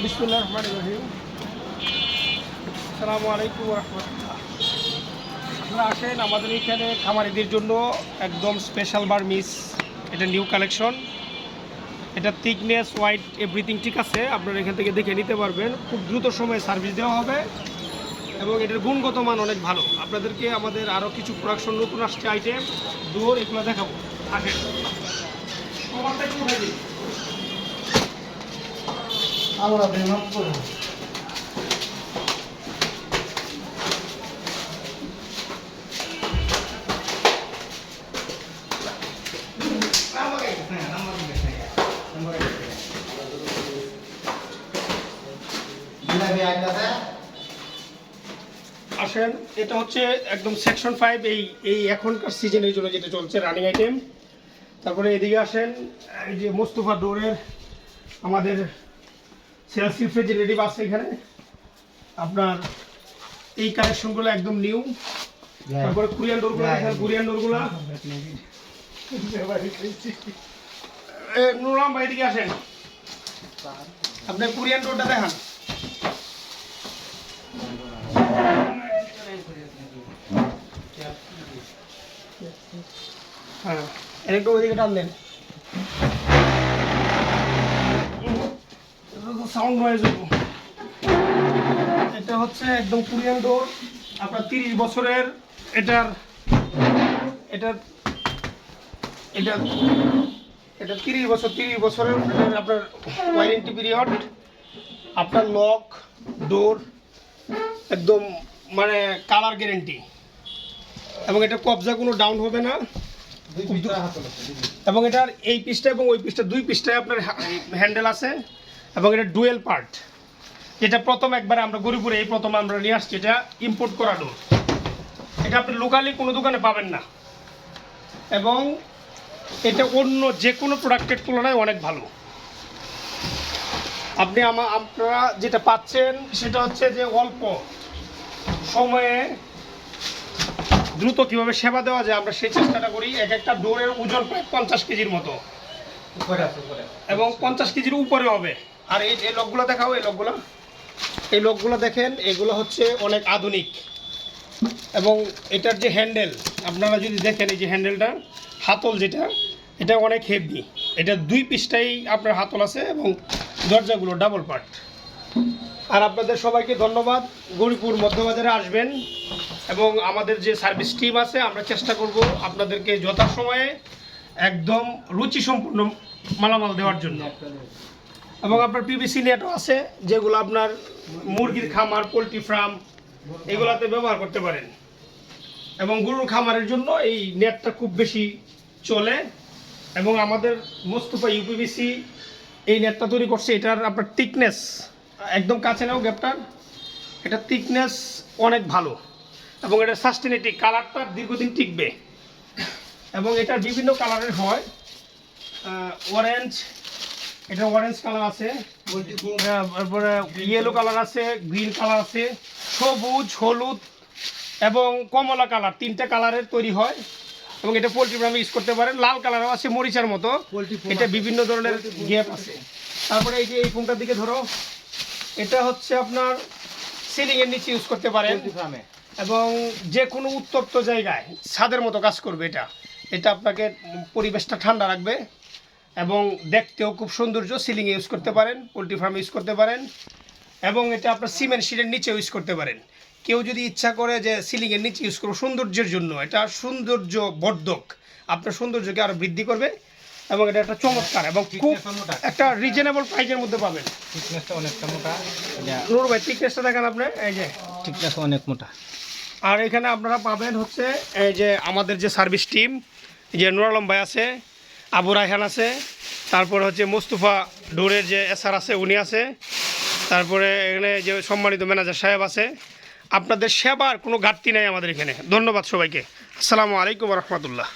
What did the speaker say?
বিসমিল্লাহির রহমানির রহিম। আসসালামু আলাইকুম ওয়া রাহমাতুল্লাহ। আপনারা আসেন আমাদের এখানে খামারিদের জন্য একদম স্পেশাল বার্মিস। এটা নিউ কালেকশন। এটা থিকনেস, হোয়াইট, এভরিথিং ঠিক আছে। আপনারা এখান থেকে দেখে নিতে পারবেন। খুব দ্রুত সময়ে সার্ভিস দেওয়া হবে এবং এটার গুণগত মান অনেক ভালো। আপনাদেরকে আমাদের আরও কিছু প্রোডাকশন নতুন আসছে আইটেম, দূর এগুলো দেখাবো। আসেন আমরা বেমাপ করব। আসেন, এটা হচ্ছে একদম সেকশন 5, এই এখনকার সিজনের জন্য যেটা চলছে রানিং আইটেম। তারপরে এদিকে আসেন, এই যে মোস্তফা ডোরের আমাদের সেলস রেফ্রিজারেটিভ আছে এখানে। আপনার এই কালেকশনগুলো একদম নিউ। তারপরে কোরিয়ান ডোরগুলো দেখেন, কোরিয়ান ডোরগুলো। নুরাম ভাই এদিকে আসেন, আপনি কোরিয়ান ডোরটা দেখান। হ্যাঁ, একটু ওইদিকে টান দেন, সাউন্ড নয়েজ। এটা হচ্ছে একদম কোরিয়ান ডোর। আপনার 30 বছরের এটার এটার এটা এটা 30 বছরের আপনার ওয়ারেন্টি পিরিয়ড। আপনার লক ডোর একদম মানে কালার গ্যারেন্টি, এবং এটা কবজা কোনো ডাউন হবে না। এবং এটার এই পিসটা এবং ওই পিসটা, দুই পিসটায় আপনার হ্যান্ডেল আছে, এবং এটা ডুয়েল পার্ট। এটা প্রথম একবারে আমরা গরিপুরে এই প্রথম আমরা নিয়ে আসছি। এটা ইম্পোর্ট করা ডোর। এটা আপনি লোকালি কোনো দোকানে পাবেন না, এবং এটা অন্য যে কোনো প্রোডাক্টের তুলনায় অনেক ভালো। আপনারা যেটা পাচ্ছেন সেটা হচ্ছে যে অল্প সময়ে দ্রুত কীভাবে সেবা দেওয়া যায় আমরা সেই চেষ্টাটা করি। এক একটা ডোরের ওজন প্রায় 50 কেজির মতো, এবং 50 কেজির উপরে হবে। আর এই লকগুলো দেখাও, এই লকগুলো দেখেন, এগুলো হচ্ছে অনেক আধুনিক। এবং এটার যে হ্যান্ডেল আপনারা যদি দেখেন, এই যে হ্যান্ডেলটা হাতল যেটা, এটা অনেক হেভি। এটা দুই পিসটাই আপনার হাতল আছে, এবং দরজাগুলো ডাবল পার্ট। আর আপনাদের সবাইকে ধন্যবাদ। গরিপুর মধ্যবাজারে আসবেন, এবং আমাদের যে সার্ভিস টিম আছে আমরা চেষ্টা করব আপনাদেরকে যথাসময়ে একদম রুচিসম্পন্ন মালামাল দেওয়ার জন্য। এবং আপনার পিভিসি নেটও আছে, যেগুলো আপনার মুরগির খামার, পোলট্রি ফার্ম এগুলাতে ব্যবহার করতে পারেন। এবং গরুর খামারের জন্য এই নেটটা খুব বেশি চলে। এবং আমাদের মোস্তফা ইউপিভিসি এই নেটটা তৈরি করছে। এটার আপনার থিকনেস একদম কাছে নাও গ্যাপটার, এটা থিকনেস অনেক ভালো, এবং এটা সাস্টেনেটি, কালারটা দীর্ঘদিন টিকবে। এবং এটার বিভিন্ন কালারের হয়, অরেঞ্জ, এটা অরেঞ্জ কালার আছে, তারপরে ইয়েলো কালার আছে, গ্রিন কালার আছে, সবুজ, হলুদ এবং কমলা কালার, 3টে কালারের তৈরি হয়। এবং এটা পোলট্রি ফার্মে ইউজ করতে পারেন। লাল কালারও আছে মরিচার মতো, এটা বিভিন্ন ধরনের গ্যাপ আছে। তারপরে এই যে এই ফোনটার দিকে ধরো, এটা হচ্ছে আপনার সিলিংয়ের নিচে ইউজ করতে পারেন, এবং যে কোনো উত্তপ্ত জায়গায় ছাদের মতো কাজ করবে। এটা আপনাকে পরিবেশটা ঠান্ডা রাখবে, এবং দেখতেও খুব সৌন্দর্য। সিলিংয়ে ইউজ করতে পারেন, পোলট্রি ফার্মে ইউজ করতে পারেন, এবং এটা আপনার সিমেন্ট শিটের নিচে ইউজ করতে পারেন। কেউ যদি ইচ্ছা করে যে সিলিংয়ের নিচে ইউজ করবো সৌন্দর্যের জন্য, এটা সৌন্দর্য বর্ধক, আপনার সৌন্দর্যকে আরও বৃদ্ধি করবে। এবং এটা একটা চমৎকার এবং খুব একটা রিজনেবল প্রাইসের মধ্যে পাবেন। থিকনেসটা অনেকটা মোটা। নূর ভাই থিকনেসটা দেখেন আপনি, এই যে থিকনেস অনেক মোটা। আর এখানে আপনারা পাবেন হচ্ছে এই যে আমাদের যে সার্ভিস টিম, যে নুর আলম ভাই আছে, আবু রায়হান আছে, তারপরে হচ্ছে মোস্তফা ডোরের যে এসআর আছে উনি আছে, তারপরে এখানে যে সম্মানিত ম্যানেজার সাহেব আছে। আপনাদের সেবার কোনো ঘাটতি নেই আমাদের এখানে। ধন্যবাদ সবাইকে। আসসালামু আলাইকুম ওয়া রাহমাতুল্লাহ।